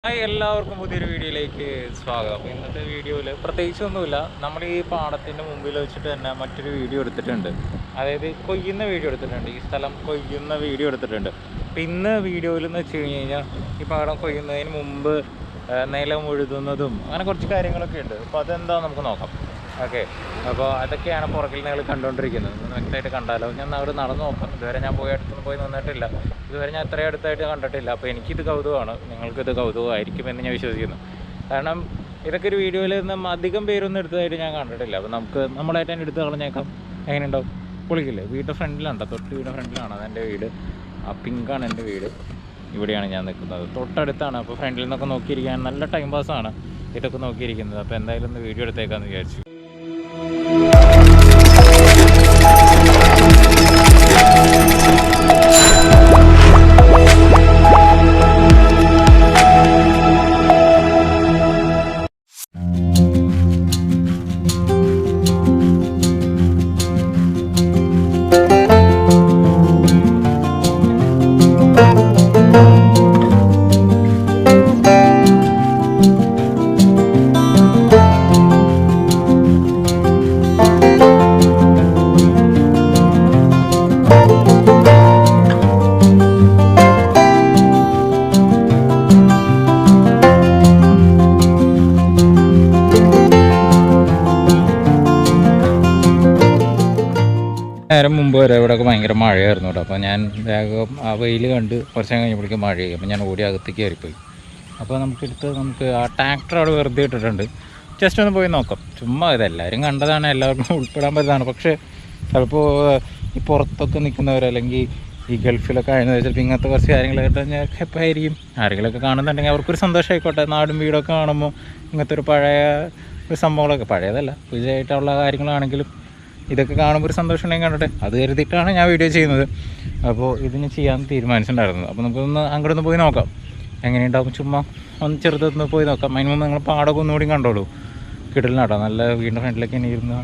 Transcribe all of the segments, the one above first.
Hi എല്ലാവർക്കും പുതിയൊരു വീഡിയോയിലേക്ക് സ്വാഗതം. അപ്പോൾ ഇന്നത്തെ വീഡിയോയിൽ പ്രത്യേകിച്ചൊന്നുമില്ല. നമ്മൾ ഈ പാടത്തിൻ്റെ മുമ്പിൽ വെച്ചിട്ട് തന്നെ മറ്റൊരു വീഡിയോ എടുത്തിട്ടുണ്ട്. അതായത് കൊയ്യുന്ന വീഡിയോ എടുത്തിട്ടുണ്ട്. ഈ സ്ഥലം കൊയ്യുന്ന വീഡിയോ എടുത്തിട്ടുണ്ട്. അപ്പോൾ ഇന്ന് വീഡിയോയിൽ എന്ന് വെച്ച് കഴിഞ്ഞ് കഴിഞ്ഞാൽ ഈ പാടം കൊയ്യുന്നതിന് മുമ്പ് നിലം ഉഴുതുന്നതും അങ്ങനെ കുറച്ച് കാര്യങ്ങളൊക്കെ ഉണ്ട്. അപ്പോൾ അതെന്താ നമുക്ക് നോക്കാം. ഓക്കെ, അപ്പോൾ അതൊക്കെയാണ് പുറകിൽ നിങ്ങൾ കണ്ടുകൊണ്ടിരിക്കുന്നത്. വ്യക്തമായിട്ട് കണ്ടാലോ. ഞാൻ അവിടെ നടന്നു നോക്കാം. ഇതുവരെ ഞാൻ അടുത്തൊന്നും പോയി നിന്നിട്ടില്ല. ഇതുവരെ ഞാൻ അത്രയും അടുത്തായിട്ട് കണ്ടിട്ടില്ല. അപ്പോൾ എനിക്കിത് കൗതുകമാണ്, നിങ്ങൾക്കിത് കൗതുകമായിരിക്കുമെന്ന് ഞാൻ വിശ്വസിക്കുന്നു. കാരണം ഇതൊക്കെ ഒരു വീഡിയോയിൽ നിന്നും അധികം പേരൊന്നും എടുത്തതായിട്ട് ഞാൻ കണ്ടിട്ടില്ല. അപ്പോൾ നമുക്ക് നമ്മളായിട്ട് തന്നെ എടുത്ത് കളഞ്ഞേക്കാം. എങ്ങനെയുണ്ടാവും? പൊളിക്കില്ലേ? വീടിൻ്റെ ഫ്രണ്ടിലാണ്, തൊട്ട് വീടിൻ്റെ ഫ്രണ്ടിലാണ് അതെൻ്റെ വീട്. ആ പിങ്കാണ് എൻ്റെ വീട്. ഇവിടെയാണ് ഞാൻ നിൽക്കുന്നത്, തൊട്ടടുത്താണ്. അപ്പോൾ ഫ്രണ്ടിൽ നിന്നൊക്കെ നോക്കിയിരിക്കാൻ നല്ല ടൈം പാസ്സാണ് ഇതൊക്കെ നോക്കിയിരിക്കുന്നത്. അപ്പോൾ എന്തായാലും ഒന്ന് വീഡിയോ എടുത്തേക്കാമെന്ന് വിചാരിച്ചു. നേരം മുമ്പ് വരെ ഇവിടെയൊക്കെ ഭയങ്കര മഴയായിരുന്നു കേട്ടോ. അപ്പോൾ ഞാൻ വേഗം ആ വെയിൽ കണ്ട് കുറച്ച് കഴിഞ്ഞപ്പോഴേക്കും മഴയായി. അപ്പോൾ ഞാൻ ഓടി അകത്തേക്ക് കയറിപ്പോയി. അപ്പോൾ നമുക്ക് ആ ട്രാക്ടർ അവിടെ വെറുതെ ഇട്ടിട്ടുണ്ട്. ജസ്റ്റ് ഒന്ന് പോയി നോക്കാം. ചുമ്മാ ഇതെല്ലാവരും കണ്ടതാണ്, എല്ലാവർക്കും ഉൾപ്പെടാൻ പറ്റുന്നതാണ്. പക്ഷേ ചിലപ്പോൾ ഈ പുറത്തൊക്കെ നിൽക്കുന്നവർ അല്ലെങ്കിൽ ഈ ഗൾഫിലൊക്കെ ആയിരുന്നത് ചിലപ്പോൾ ഇങ്ങനത്തെ കുറച്ച് കാര്യങ്ങളൊക്കെ ഞാൻ എപ്പോൾ ആയിരിക്കും ആരെങ്കിലുമൊക്കെ കാണുന്നുണ്ടെങ്കിൽ അവർക്കൊരു സന്തോഷമായിക്കോട്ടെ. നാടും വീടൊക്കെ കാണുമ്പോൾ ഇങ്ങനത്തെ ഒരു പഴയ ഒരു സംഭവങ്ങളൊക്കെ, പഴയതല്ല പുതിയതായിട്ടുള്ള കാര്യങ്ങളാണെങ്കിലും ഇതൊക്കെ കാണുമ്പോൾ ഒരു സന്തോഷം ഉണ്ടെങ്കിൽ കണ്ടട്ടെ, അത് കരുതിയിട്ടാണ് ഞാൻ വീഡിയോ ചെയ്യുന്നത്. അപ്പോൾ ഇതിന് ചെയ്യാൻ തീരുമാനിച്ചിട്ടുണ്ടായിരുന്നത്. അപ്പോൾ നമുക്കൊന്ന് അങ്ങോട്ടൊന്ന് പോയി നോക്കാം എങ്ങനെയുണ്ടാവും. ചുമ്മാ ഒന്ന് ചെറുതൊന്ന് പോയി നോക്കാം. അതിന് മുമ്പ് നിങ്ങൾ പാടൊക്കെ ഒന്നുകൂടി കണ്ടോളൂ. കിടലിനാട്ടോ, നല്ല വീടിൻ്റെ ഫ്രണ്ടിലൊക്കെ ഇങ്ങനെ ഇരുന്ന്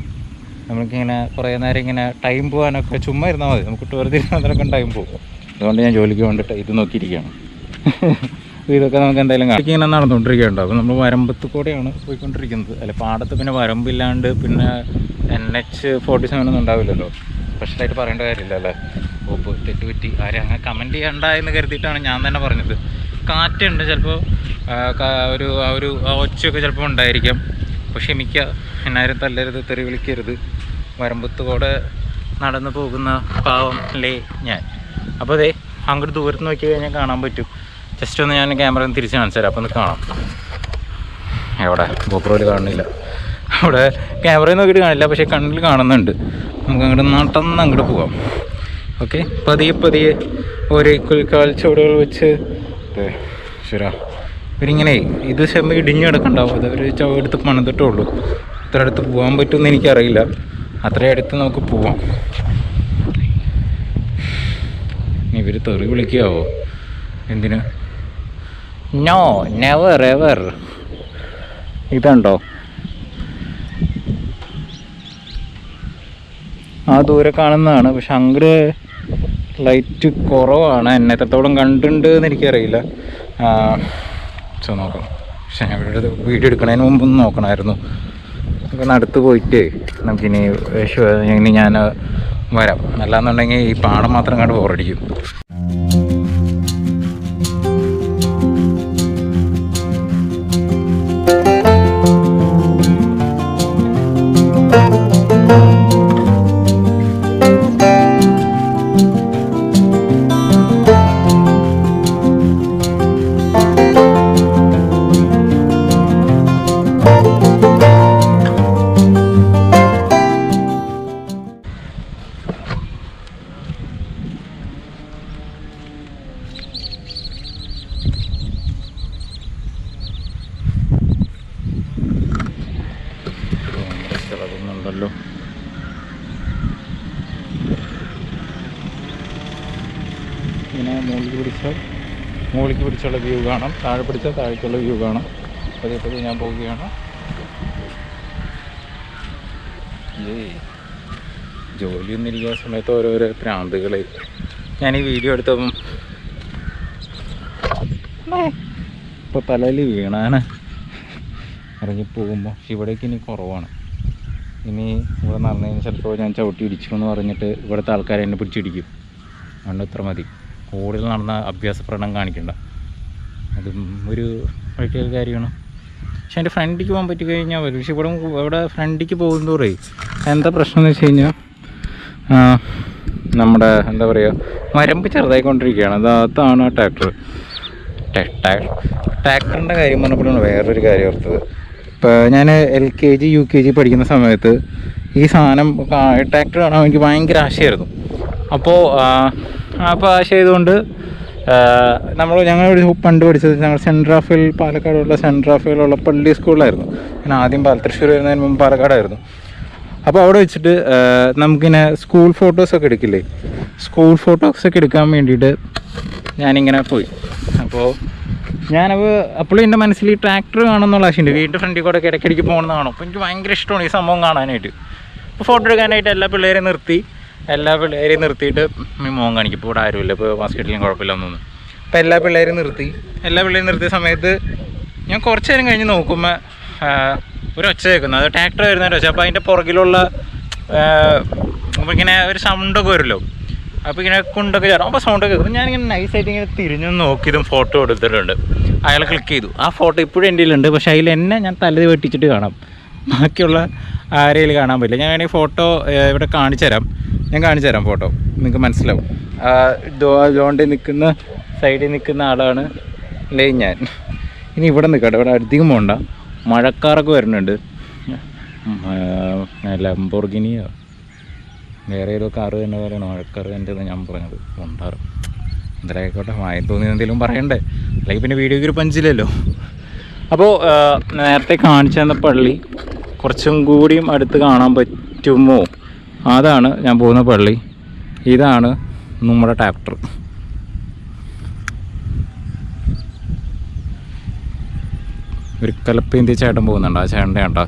നമുക്കിങ്ങനെ കുറേ നേരം ഇങ്ങനെ ടൈം പോകാനൊക്കെ ചുമ്മാ ഇരുന്നാൽ മതി. നമുക്ക് ടൂറിസ്റ്റ് ഇരുന്നതിനൊക്കെ ടൈം പോകും. അതുകൊണ്ട് ഞാൻ ജോലിക്ക് വേണ്ടിയിട്ട് ഇത് നോക്കിയിരിക്കുകയാണ്. ഇതൊക്കെ നമുക്ക് എന്തായാലും ഇങ്ങനെ നടന്നുകൊണ്ടിരിക്കുകയുണ്ടോ. അപ്പോൾ നമ്മൾ വരമ്പത്ത് കൂടെയാണ് പോയിക്കൊണ്ടിരിക്കുന്നത്. അല്ല, പാടത്ത് പിന്നെ വരമ്പില്ലാണ്ട് പിന്നെ NH47 ഒന്നും ഉണ്ടാവില്ലല്ലോ. സ്പെഷ്യലായിട്ട് പറയേണ്ട കാര്യമില്ല അല്ലേ. ഓപ്പ് തെറ്റുപറ്റി ആരും അങ്ങനെ കമൻറ്റ് ചെയ്യണ്ട എന്ന് കരുതിയിട്ടാണ് ഞാൻ തന്നെ പറഞ്ഞത്. കാറ്റുണ്ട്, ചിലപ്പോൾ ഒരു ഒച്ചയൊക്കെ ചിലപ്പോൾ ഉണ്ടായിരിക്കാം. പക്ഷെ ക്ഷമിക്കുക, എന്നാരും തല്ലരുത്, തെറി വിളിക്കരുത്. വരമ്പത്ത് കൂടെ നടന്നു പോകുന്ന പാവം അല്ലേ ഞാൻ. അപ്പോൾ അതെ, അങ്ങോട്ട് ദൂരത്ത് നോക്കി കഴിഞ്ഞാൽ കാണാൻ പറ്റും. ജസ്റ്റ് ഒന്ന് ഞാൻ ക്യാമറ തിരിച്ച് കാണിച്ചു തരാം. അപ്പോൾ ഒന്ന് കാണാം. എവിടെ ഗോപ്രോയിൽ കാണുന്നില്ല, അവിടെ ക്യാമറയിൽ നോക്കിയിട്ട് കാണില്ല, പക്ഷേ കണ്ണിൽ കാണുന്നുണ്ട്. നമുക്ക് അങ്ങോട്ട് നടന്ന് പോകാം. ഓക്കെ, പതിയെ ഓരോ കാൽച്ചുവടുകൾ വെച്ച് ശരാ ഇവരിങ്ങനെ ഇത് ചെമ്പ് ഇടിഞ്ഞു കിടക്കണ്ടാവും. അത് ഒരു ചവടുത്ത് പണിതിട്ടേ ഉള്ളൂ. ഇത്ര അടുത്ത് പോകാൻ പറ്റുമെന്ന് എനിക്കറിയില്ല. അത്രയും അടുത്ത് നമുക്ക് പോവാം. ഇവർ തെറി വിളിക്കാവോ? എന്തിന്? No, never ever. ഇതുണ്ടോ ആ ദൂരെ കാണുന്നതാണ്. പക്ഷെ അങ്ങോട്ട് ലൈറ്റ് കുറവാണ്. എന്നെ എത്രത്തോളം കണ്ടിട്ടുണ്ട് എന്ന് എനിക്കറിയില്ല. സോ നോക്കാം. പക്ഷെ ഞാൻ ഇവിടെ വീഡിയോ എടുക്കണതിന് മുമ്പൊന്ന് നോക്കണമായിരുന്നു. നമുക്ക് അടുത്ത് പോയിട്ട് നമുക്കിനി ഞാൻ വരാം. അല്ലാന്നുണ്ടെങ്കിൽ ഈ പാടം മാത്രം കണ്ട് ബോറടിക്കും. ണ്ടല്ലോ ഇങ്ങനെ മുകളിലേക്ക് പിടിച്ചുള്ള വ്യൂ കാണാം, താഴെ പിടിച്ചാൽ താഴേക്കുള്ള വ്യൂ കാണാം. പതിയെ ഞാൻ പോവുകയാണ്. ജോലിയൊന്നും ഇരിക്കുന്ന സമയത്ത് ഓരോരോ പ്രാന്തുകൾ. ഞാൻ ഈ വീഡിയോ എടുത്തപ്പം ചിലപ്പോൾ തലയിൽ വീണാണ് ഇറങ്ങിപ്പോകുമ്പോൾ. ഇവിടേക്ക് ഇനി കുറവാണ്. ഇനി ഇവിടെ നടന്നതിന് ചിലപ്പോൾ ഞാൻ ചവിട്ടി ഇടിച്ചു എന്ന് പറഞ്ഞിട്ട് ഇവിടുത്തെ ആൾക്കാരെ എന്നെ പിടിച്ചിടിക്കും. അതുകൊണ്ട് ഇത്ര മതി. കൂടുതൽ നടന്ന അഭ്യാസ പ്രകടനം കാണിക്കണ്ട. അതും ഒരു വലിയ കാര്യമാണ്. പക്ഷെ എൻ്റെ ഫ്രണ്ടിക്ക് പോകാൻ പറ്റി കഴിഞ്ഞാൽ വരും. പക്ഷെ ഇവിടെ ഫ്രണ്ടിക്ക് പോകുന്നതോറേ എന്താ പ്രശ്നം എന്ന് വെച്ച് കഴിഞ്ഞാൽ നമ്മുടെ എന്താ പറയുക, മരമ്പ് ചെറുതായിക്കൊണ്ടിരിക്കുകയാണ്. അതാണ് ആ ട്രാക്ടറിൻ്റെ കാര്യം പറഞ്ഞപ്പോഴാണ് വേറൊരു കാര്യം ഓർത്തത്. ഇപ്പോൾ ഞാൻ LKG UKG പഠിക്കുന്ന സമയത്ത് ഈ സാധനം ട്രാക്ടർ കാണാൻ എനിക്ക് ഭയങ്കര ആശയമായിരുന്നു. അപ്പോൾ ആശയതുകൊണ്ട് ഞങ്ങൾ പണ്ട് പഠിച്ചത് ഞങ്ങൾ സെൻറ്റ് റാഫേൽ, പാലക്കാടുള്ള സെൻറ്റ് റാഫേലുള്ള പള്ളി സ്കൂളിലായിരുന്നു. ഞാൻ ആദ്യം തൃശ്ശൂർ വരുന്നതിന് മുമ്പ് പാലക്കാടായിരുന്നു. അപ്പോൾ അവിടെ വെച്ചിട്ട് നമുക്കിങ്ങനെ സ്കൂൾ ഫോട്ടോസൊക്കെ എടുക്കില്ലേ, സ്കൂൾ ഫോട്ടോസൊക്കെ എടുക്കാൻ വേണ്ടിയിട്ട് ഞാനിങ്ങനെ പോയി. അപ്പോൾ അപ്പോഴും എൻ്റെ മനസ്സിൽ ഈ ട്രാക്ടർ കാണുമെന്നുള്ള ആശയമുണ്ട്. വീട്ടിൽ ഫ്രണ്ടിൽ കൂടെ ഇടയ്ക്കിടയ്ക്ക് പോകണമെന്ന് കാണും. അപ്പോൾ എനിക്ക് ഭയങ്കര ഇഷ്ടമാണ് ഈ സംഭവം കാണാനായിട്ട്. അപ്പോൾ ഫോട്ടോ എടുക്കാനായിട്ട് എല്ലാ പിള്ളേരെയും നിർത്തിയിട്ട് മോൻ കാണിക്കും. ഇപ്പോൾ ഇവിടെ ആരുമില്ല, ഇപ്പോൾ ബാസ്കറ്റിലും കുഴപ്പമില്ല ഒന്നും. അപ്പോൾ എല്ലാ പിള്ളേരും നിർത്തിയ സമയത്ത് ഞാൻ കുറച്ച് നേരം കഴിഞ്ഞ് നോക്കുമ്പോൾ ഒരു ഒച്ച കേൾക്കുന്നത്, അത് ട്രാക്ടർ വരുന്നൊരു ഒച്ച. അപ്പോൾ അതിൻ്റെ പുറകിലുള്ള ഇങ്ങനെ ഒരു സൗണ്ടൊക്കെ വരുമല്ലോ. അപ്പോൾ ഇങ്ങനെ കൊണ്ടൊക്കെ ചേർന്നു. അപ്പോൾ സൗണ്ടൊക്കെ കേൾക്കും. ഞാനിങ്ങനെ നൈസായിട്ട് ഇങ്ങനെ തിരിഞ്ഞു നോക്കിയതും ഫോട്ടോ എടുത്തിട്ടുണ്ട്. അയാൾ ക്ലിക്ക് ചെയ്തു. ആ ഫോട്ടോ ഇപ്പോഴും എൻ്റെ കയ്യിലുണ്ട്. പക്ഷേ അതിൽ എന്നെ ഞാൻ തല വെട്ടിച്ചിട്ട് കാണാം, ബാക്കിയുള്ള ആരെയും കാണാൻ പറ്റില്ല. ഞാൻ വേണമെങ്കിൽ ഫോട്ടോ ഇവിടെ കാണിച്ചു തരാം ഫോട്ടോ, നിങ്ങൾക്ക് മനസ്സിലാവും. ലോണ്ടിൽ നിൽക്കുന്ന സൈഡിൽ നിൽക്കുന്ന ആളാണ് അല്ലേ ഞാൻ. ഇനി ഇവിടെ നിൽക്കട്ടെ, ഇവിടെ അധികം പോകണ്ട. മഴക്കാറൊക്കെ വരുന്നുണ്ട്. ലംബോർഗിനിയോ വേറെ ഏതോ കാറ് തന്നെ പറയണം. മഴക്കാറ് എൻ്റെ ഞാൻ പറഞ്ഞത് ഉണ്ടാറും. എന്തായായിക്കോട്ടെ, വായി തോന്നി എന്തെങ്കിലും പറയണ്ടേ, അല്ലെങ്കിൽ പിന്നെ വീഡിയോയ്ക്ക് ഒരു പഞ്ചില്ലല്ലോ. അപ്പോൾ നേരത്തെ കാണിച്ചു തന്ന പള്ളി കുറച്ചും കൂടിയും അടുത്ത് കാണാൻ പറ്റുമോ? അതാണ് ഞാൻ പോകുന്ന പള്ളി. ഇതാണ് നമ്മുടെ ട്രാക്ടർ. ഒരു കലപ്പേന്തി ചേട്ടൻ പോകുന്നുണ്ട്. ആ ചേട്ടൻ്റെ കേട്ടോ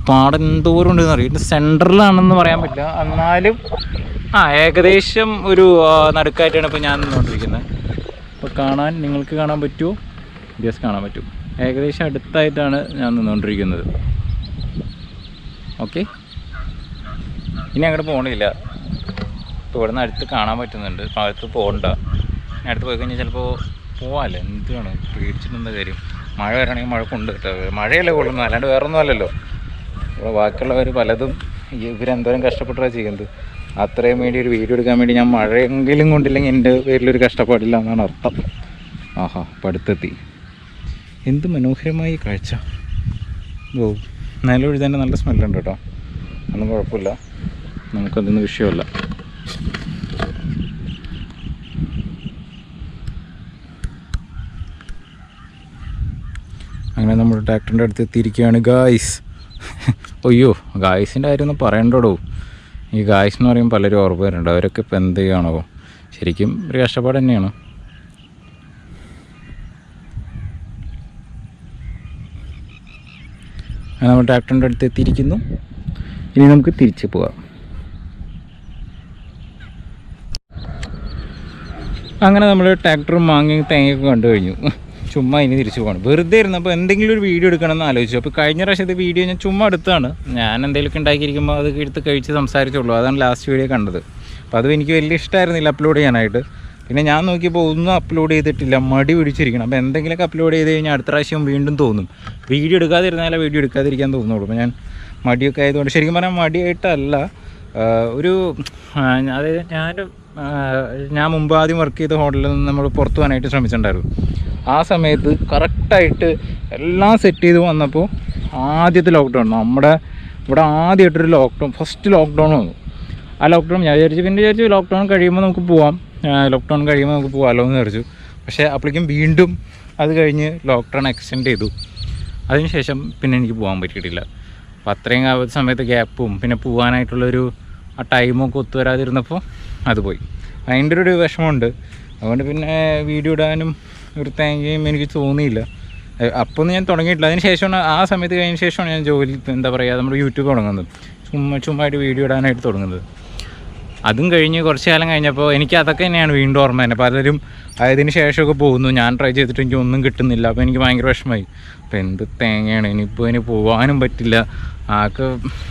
പാടം എന്തോരം ഉണ്ടെന്ന് അറിയാം. ഇത് സെൻറ്ററിലാണെന്ന് പറയാൻ പറ്റില്ല, എന്നാലും ഏകദേശം ഒരു നടുക്കായിട്ടാണ് ഇപ്പോൾ ഞാൻ നിന്നുകൊണ്ടിരിക്കുന്നത്. അപ്പോൾ നിങ്ങൾക്ക് കാണാൻ പറ്റുമോ? കാണാൻ പറ്റും. ഏകദേശം അടുത്തായിട്ടാണ് ഞാൻ നിന്നുകൊണ്ടിരിക്കുന്നത്. ഓക്കെ, ഇനി അങ്ങോട്ട് പോകണില്ല. ഇപ്പോൾ ഇവിടെ നിന്ന് അടുത്ത് കാണാൻ പറ്റുന്നുണ്ട്. അപ്പോൾ അടുത്ത് പോകണ്ട. ഇനി അടുത്ത് പോയി കഴിഞ്ഞാൽ ചിലപ്പോൾ പോവാമല്ലോ. എന്താണ് പേടിച്ചിട്ടുള്ള കാര്യം? മഴ വരണമെങ്കിൽ മഴ കൊണ്ട് കിട്ടുക, മഴയല്ലേ കൊള്ളുന്നത്, അല്ലാണ്ട് വേറൊന്നും അല്ലല്ലോ. ഇവിടെ ബാക്കിയുള്ളവർ പലതും ഇവരെന്തോരം കഷ്ടപ്പെട്ടാണ് ചെയ്യുന്നത്. അത്രയും വേണ്ടി ഒരു വീഡിയോ എടുക്കാൻ വേണ്ടി ഞാൻ മഴയെങ്കിലും കൊണ്ടില്ലെങ്കിൽ എൻ്റെ പേരിലൊരു കഷ്ടപ്പാടില്ല എന്നാണ് അർത്ഥം. ആഹാ, അപ്പം അടുത്തെത്തി. എന്ത് മനോഹരമായി കാഴ്ച. നിലവിൽ തന്നെ നല്ല സ്മെല്ലുണ്ട് കേട്ടോ. ഒന്നും കുഴപ്പമില്ല, നമുക്കതൊന്നും വിഷയമല്ല. അങ്ങനെ നമ്മൾ ട്രാക്ടറിൻ്റെ അടുത്ത് എത്തിയിരിക്കുകയാണ് ഗായ്സ്. അയ്യോ, ഗായ്സിൻ്റെ കാര്യമൊന്നും പറയണ്ടോടോ. ഈ ഗായ്സ് എന്ന് പറയുമ്പോൾ പലരും ഓർമ്മ വരുന്നുണ്ട്. അവരൊക്കെ ഇപ്പോൾ എന്ത് ചെയ്യുകയാണോ? ശരിക്കും ഒരു കഷ്ടപ്പാട് തന്നെയാണ്. നമ്മൾ ട്രാക്ടറിൻ്റെ അടുത്ത് എത്തിയിരിക്കുന്നു. ഇനി നമുക്ക് തിരിച്ച് പോകാം. അങ്ങനെ നമ്മൾ ട്രാക്ടറും മാങ്ങയും തേങ്ങയൊക്കെ കണ്ടു കഴിഞ്ഞു. ചുമ്മാ ഇനി തിരിച്ചു പോകണം. വെറുതെ ഇരുന്നപ്പോൾ എന്തെങ്കിലും ഒരു വീഡിയോ എടുക്കണമെന്ന് ആലോചിച്ചു. അപ്പോൾ കഴിഞ്ഞ പ്രാവശ്യത്തെ വീഡിയോ ഞാൻ ചുമ്മാ എടുത്താണ്. ഞാൻ എന്തെങ്കിലുമൊക്കെ ഉണ്ടാക്കിയിരിക്കുമ്പോൾ അത് എടുത്ത് കഴിച്ച് സംസാരിച്ചുള്ളൂ. അതാണ് ലാസ്റ്റ് വീഡിയോ കണ്ടത്. അപ്പോൾ അത് എനിക്ക് വലിയ ഇഷ്ടമായിരുന്നില്ല അപ്ലോഡ് ചെയ്യാനായിട്ട്. പിന്നെ ഞാൻ നോക്കിയപ്പോൾ ഒന്നും അപ്ലോഡ് ചെയ്തിട്ടില്ല, മടി പിടിച്ചിരിക്കണം. അപ്പോൾ എന്തെങ്കിലുമൊക്കെ അപ്ലോഡ് ചെയ്ത് കഴിഞ്ഞാൽ അടുത്ത പ്രാവശ്യം വീണ്ടും തോന്നും. വീഡിയോ എടുക്കാതിരുന്നാലേ വീഡിയോ എടുക്കാതിരിക്കാൻ തോന്നുള്ളൂ. അപ്പോൾ ഞാൻ മടിയൊക്കെ ആയതുകൊണ്ട്, ശരിക്കും പറഞ്ഞാൽ മടിയായിട്ടല്ല, അതായത് ഞാൻ മുമ്പ് ആദ്യം വർക്ക് ചെയ്ത ഹോട്ടലിൽ നിന്ന് നമ്മൾ പുറത്ത് പോകാനായിട്ട് ശ്രമിച്ചിട്ടുണ്ടായിരുന്നു. ആ സമയത്ത് കറക്റ്റായിട്ട് എല്ലാം സെറ്റ് ചെയ്ത് വന്നപ്പോൾ ആദ്യത്തെ ലോക്ക്ഡൗൺ, നമ്മുടെ ഇവിടെ ആദ്യമായിട്ടൊരു ഫസ്റ്റ് ലോക്ക്ഡൗൺ വന്നു. ആ ലോക്ക്ഡൗൺ ഞാൻ വിചാരിച്ചു ലോക്ക്ഡൗൺ കഴിയുമ്പോൾ നമുക്ക് പോകാമല്ലോ എന്ന് വിചാരിച്ചു. പക്ഷേ അപ്പോഴേക്കും വീണ്ടും അത് കഴിഞ്ഞ് ലോക്ക്ഡൗൺ എക്സ്റ്റെൻഡ് ചെയ്തു. അതിനുശേഷം പിന്നെ എനിക്ക് പോകാൻ പറ്റിയിട്ടില്ല. അപ്പോൾ അത്രയും സമയത്ത് ഗ്യാപ്പും പിന്നെ പോകാനായിട്ടുള്ളൊരു ആ ടൈമൊക്കെ ഒത്തുവരാതിരുന്നപ്പോൾ അത് പോയി. അതിൻ്റെ ഒരു വിഷമമുണ്ട്. അതുകൊണ്ട് പിന്നെ വീഡിയോ ഇടാനും ഒരു തേങ്ങയും എനിക്ക് തോന്നിയില്ല. അപ്പോൾ ഞാൻ തുടങ്ങിയിട്ടില്ല. അതിന് ശേഷമാണ്, ആ സമയത്ത് കഴിഞ്ഞ ശേഷമാണ് ഞാൻ ജോലി നമ്മുടെ യൂട്യൂബ് തുടങ്ങുന്നത്. ചുമ്മായിട്ട് വീഡിയോ ഇടാനായിട്ട് തുടങ്ങുന്നത്. അതും കഴിഞ്ഞ് കുറച്ച് കാലം കഴിഞ്ഞപ്പോൾ എനിക്ക് അതൊക്കെ തന്നെയാണ് വീണ്ടും ഓർമ്മ തന്നെ. പലരും അതിന് ശേഷമൊക്കെ പോകുന്നു, ഞാൻ ട്രൈ ചെയ്തിട്ട് എനിക്ക് ഒന്നും കിട്ടുന്നില്ല. അപ്പോൾ എനിക്ക് ഭയങ്കര വിഷമമായി. അപ്പോൾ എന്ത് തേങ്ങയാണ്, ഇനിയിപ്പോൾ ഇനി പോകാനും പറ്റില്ല. ആൾക്ക്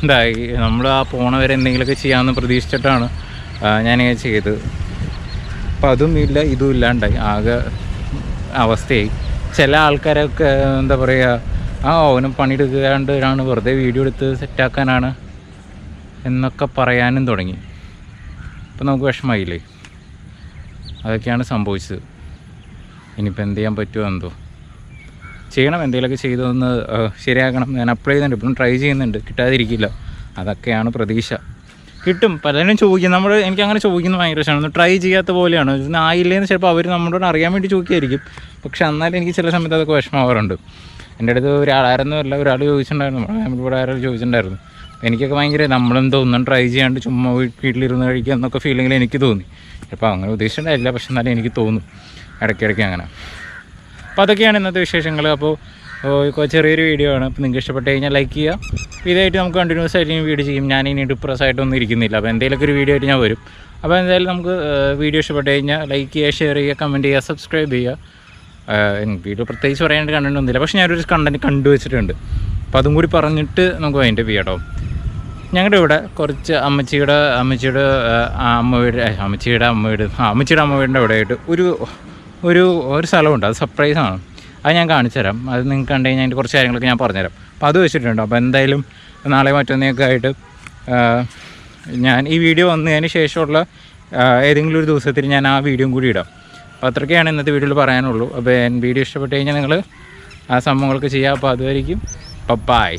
ഇതായി, നമ്മൾ ആ പോണവരെ എന്തെങ്കിലുമൊക്കെ ചെയ്യാമെന്ന് പ്രതീക്ഷിച്ചിട്ടാണ് ഞാനിങ്ങനെ ചെയ്തത്. അപ്പോൾ അതും ഇല്ല ഇതും ഇല്ലാണ്ടായി, ആകെ അവസ്ഥയായി. ചില ആൾക്കാരൊക്കെ എന്താ പറയുക, ഓനും പണിയെടുക്കാണ്ടാണ്, വെറുതെ വീഡിയോ എടുത്ത് സെറ്റാക്കാനാണ് എന്നൊക്കെ പറയാനും തുടങ്ങി. അപ്പോൾ നമുക്ക് വിഷമമായില്ലേ? അതൊക്കെയാണ് സംഭവിച്ചത്. ഇനിയിപ്പോൾ എന്ത് ചെയ്യാൻ പറ്റുമോ എന്തോ ചെയ്യണം, എന്തെങ്കിലുമൊക്കെ ചെയ്തൊന്ന് ശരിയാക്കണം. ഞാൻ അപ്ലൈ ചെയ്യുന്നുണ്ട്, ഇപ്പോഴും ട്രൈ ചെയ്യുന്നുണ്ട്, കിട്ടാതിരിക്കില്ല. അതൊക്കെയാണ് പ്രതീക്ഷ. കിട്ടും. പലരും ചോദിക്കും, എനിക്കങ്ങനെ ചോദിക്കുന്നത് ഭയങ്കര ഇഷ്ടമാണ്. ഒന്ന് ട്രൈ ചെയ്യാത്ത പോലെയാണ്. ആയില്ലേന്ന് ചിലപ്പോൾ അവർ നമ്മളോട് അറിയാൻ വേണ്ടി ചോദിക്കുമായിരിക്കും. പക്ഷെ എന്നാലും എനിക്ക് ചില സമയത്ത് അതൊക്കെ വിഷമമാവാറുണ്ട്. എൻ്റെ അടുത്ത് ഒരാളായിരുന്നല്ല, ഒരാൾ ചോദിച്ചിട്ടുണ്ടായിരുന്നു, നമ്മുടെ ഫാമിലി കൂടെ ആരോ ചോദിച്ചിട്ടുണ്ടായിരുന്നു. എനിക്കൊക്കെ ഭയങ്കര നമ്മളെന്തോ ഒന്നും ട്രൈ ചെയ്യാണ്ട് ചുമ്മാ വീട്ടിലിരുന്ന് കഴിക്കുക എന്നൊക്കെ ഫീലിങ്ങിൽ എനിക്ക് തോന്നി. അപ്പോൾ അങ്ങനെ ഉദ്ദേശിച്ചിട്ടില്ല, പക്ഷെ എന്നാലും എനിക്ക് തോന്നും ഇടയ്ക്കിടയ്ക്ക് അങ്ങനെ. അപ്പോൾ അതൊക്കെയാണ് ഇന്നത്തെ വിശേഷങ്ങൾ. അപ്പോൾ ചെറിയൊരു വീഡിയോ ആണ്. അപ്പോൾ നിങ്ങൾക്ക് ഇഷ്ടപ്പെട്ട് കഴിഞ്ഞാൽ ലൈക്ക് ചെയ്യുക. ഇതായിട്ട് നമുക്ക് കണ്ടിന്യൂസ് ആയിട്ട് വീഡിയോ ചെയ്യും. ഞാൻ ഇനി ഡിപ്രസ്സായിട്ടൊന്നും ഇരിക്കുന്നില്ല. അപ്പോൾ എന്തെങ്കിലുമൊക്കെ ഒരു വീഡിയോ ആയിട്ട് ഞാൻ വരും. അപ്പോൾ എന്തായാലും നമുക്ക് വീഡിയോ ഇഷ്ടപ്പെട്ട് കഴിഞ്ഞാൽ ലൈക്ക് ചെയ്യുക, ഷെയർ ചെയ്യുക, കമൻറ്റ് ചെയ്യുക, സബ്സ്ക്രൈബ് ചെയ്യുക. വീഡിയോ പ്രത്യേകിച്ച് പറയാനായിട്ട് കണ്ടിട്ടൊന്നുമില്ല, പക്ഷേ ഞാനൊരു കണ്ടൻറ്റ് കണ്ടുവച്ചിട്ടുണ്ട്. അപ്പോൾ അതും കൂടി പറഞ്ഞിട്ട് നമുക്ക് അതിൻ്റെ ചെയ്യാട്ടോ. ഞങ്ങളുടെ ഇവിടെ കുറച്ച് അമ്മച്ചിയുടെ അമ്മയുടെ അവിടെ ആയിട്ട് ഒരു സ്ഥലമുണ്ട്. അത് സർപ്രൈസാണ്. അത് ഞാൻ കാണിച്ചു തരാം. അത് നിങ്ങൾക്ക് കണ്ടു കഴിഞ്ഞാൽ അതിൻ്റെ കുറച്ച് കാര്യങ്ങളൊക്കെ ഞാൻ പറഞ്ഞുതരാം. അപ്പോൾ അത് വെച്ചിട്ടുണ്ട്. അപ്പോൾ എന്തായാലും നാളെ മറ്റൊന്നൊക്കെ ആയിട്ട് ഞാൻ ഈ വീഡിയോ വന്നതിന് ശേഷമുള്ള ഏതെങ്കിലും ഒരു ദിവസത്തിൽ ഞാൻ ആ വീഡിയോയും കൂടി ഇടാം. അപ്പോൾ അത്രയ്ക്കാണ് ഇന്നത്തെ വീഡിയോയിൽ പറയാനുള്ളൂ. അപ്പോൾ വീഡിയോ ഇഷ്ടപ്പെട്ട് കഴിഞ്ഞാൽ നിങ്ങൾ ആ സംഭവങ്ങളൊക്കെ ചെയ്യുക. അപ്പോൾ അതുമായിരിക്കും. ബൈ.